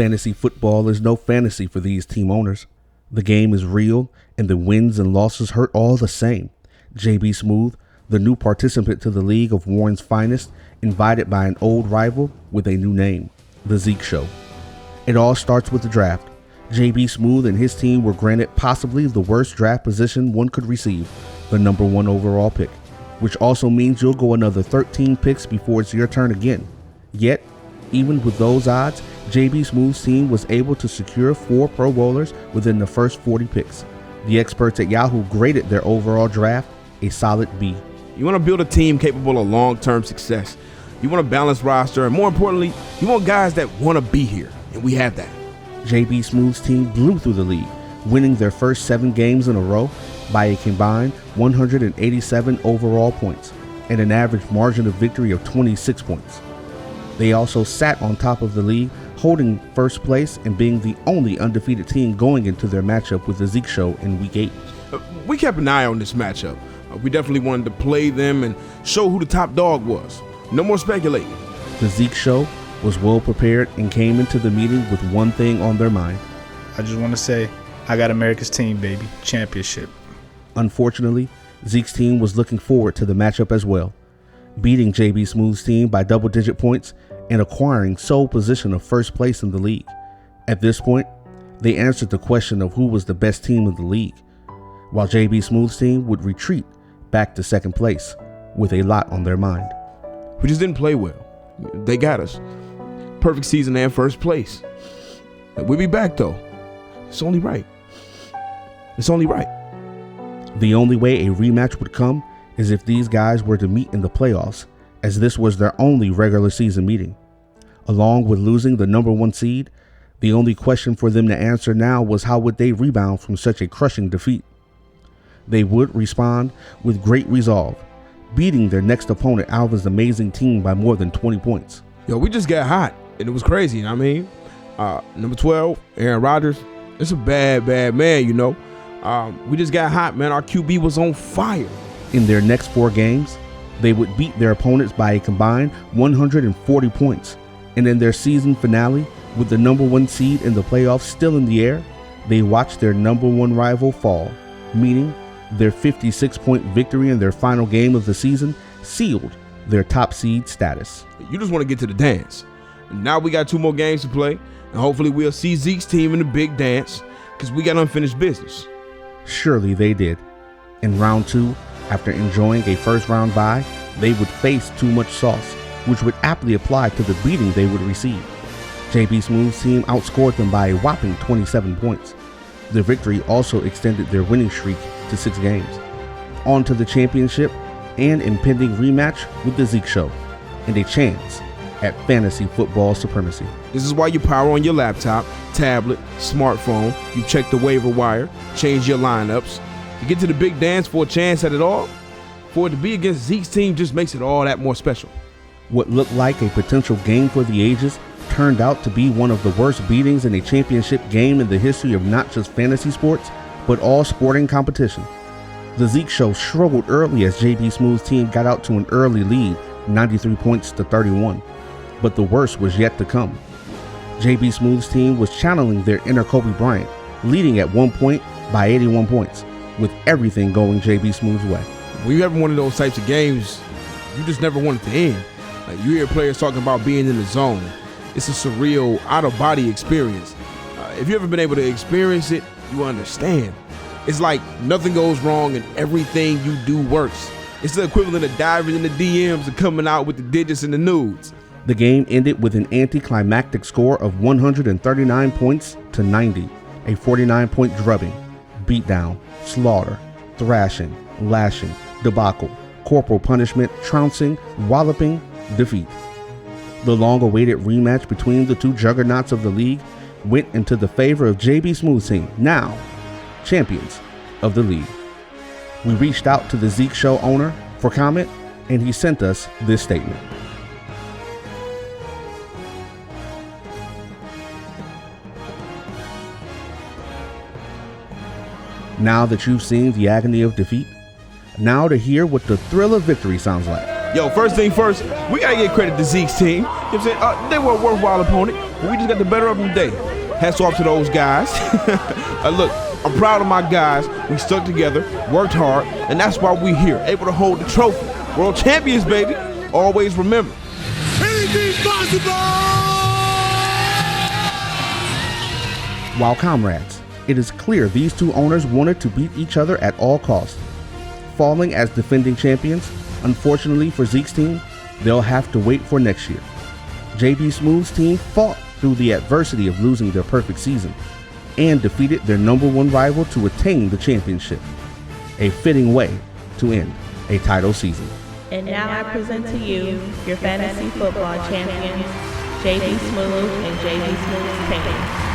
Fantasy football is no fantasy for these team owners. The game is real, and the wins and losses hurt all the same. JB Smooth, the new participant to the League of Warren's Finest, invited by an old rival with a new name, The Zeke Show. It all starts with the draft. JB Smooth and his team were granted possibly the worst draft position one could receive, the number 1 overall pick, which also means you'll go another 13 picks before it's your turn again. Yet, even with those odds, JB Smooth's team was able to secure 4 Pro Bowlers within the first 40 picks. The experts at Yahoo graded their overall draft a solid B. You want to build a team capable of long-term success. You want a balanced roster, and more importantly, you want guys that want to be here, and we have that. JB Smooth's team blew through the league, winning their first 7 games in a row by a combined 187 overall points and an average margin of victory of 26 points. They also sat on top of the league, holding first place and being the only undefeated team going into their matchup with the Zeke Show in Week 8. We kept an eye on this matchup. We definitely wanted to play them and show who the top dog was. No more speculating. The Zeke Show was well prepared and came into the meeting with one thing on their mind. I just want to say, I got America's team, baby. Championship. Unfortunately, Zeke's team was looking forward to the matchup as well, beating JB Smooth's team by double-digit points and acquiring sole position of first place in the league. At this point, they answered the question of who was the best team in the league, while JB Smooth's team would retreat back to second place with a lot on their mind. We just didn't play well. They got us. Perfect season and first place. We'll be back though. It's only right. It's only right. The only way a rematch would come is if these guys were to meet in the playoffs, as this was their only regular season meeting. Along with losing the number 1 seed, the only question for them to answer now was how would they rebound from such a crushing defeat. They would respond with great resolve, beating their next opponent Alvin's amazing team by more than 20 points. Yo, we just got hot, and it was crazy, you know what I mean? Number 12, Aaron Rodgers, it's a bad man, you know. We just got hot, man. Our QB was on fire. In their next 4 games, they would beat their opponents by a combined 140 points. And in their season finale, with the number 1 seed in the playoffs still in the air, they watched their number 1 rival fall, meaning their 56-point victory in their final game of the season sealed their top seed status. You just want to get to the dance. And now we got 2 more games to play, and hopefully we'll see Zeke's team in the big dance, because we got unfinished business. Surely they did. In round 2, after enjoying a first-round bye, they would face too much sauce, which would aptly apply to the beating they would receive. JB Smooth's team outscored them by a whopping 27 points. The victory also extended their winning streak to 6 games. On to the championship and impending rematch with the Zeke Show, and a chance at fantasy football supremacy. This is why you power on your laptop, tablet, smartphone, you check the waiver wire, change your lineups. You get to the big dance for a chance at it all. For it to be against Zeke's team just makes it all that more special. What looked like a potential game for the ages turned out to be one of the worst beatings in a championship game in the history of not just fantasy sports, but all sporting competition. The Zeke Show struggled early as JB Smooth's team got out to an early lead, 93 points to 31. But the worst was yet to come. JB Smooth's team was channeling their inner Kobe Bryant, leading at one point by 81 points, with everything going JB Smooth's way. When you have one of those types of games, you just never want it to end. Like, you hear players talking about being in the zone. It's a surreal, out-of-body experience. If you've ever been able to experience it, you understand. It's like nothing goes wrong and everything you do works. It's the equivalent of diving in the DMs and coming out with the digits and the nudes. The game ended with an anticlimactic score of 139 points to 90, a 49-point drubbing, beatdown, slaughter, thrashing, lashing, debacle, corporal punishment, trouncing, walloping, defeat. The long-awaited rematch between the 2 juggernauts of the league went into the favor of JB Smooth's team, now champions of the league. We reached out to the Zeke Show owner for comment, and he sent us this statement. Now that you've seen the agony of defeat, now to hear what the thrill of victory sounds like. Yo, first thing first, we gotta give credit to Zeke's team. You know what I'm saying? They were a worthwhile opponent, but we just got the better of them today. Hats off to those guys. Look, I'm proud of my guys. We stuck together, worked hard, and that's why we're here, able to hold the trophy. World champions, baby. Always remember. Anything's possible! While comrades, it is clear these two owners wanted to beat each other at all costs. Falling as defending champions, unfortunately for Zeke's team, they'll have to wait for next year. JB Smooth's team fought through the adversity of losing their perfect season and defeated their #1 rival to attain the championship. A fitting way to end a title season. And now I present to you your fantasy football champions, JB Smooth and JB Smooth's team.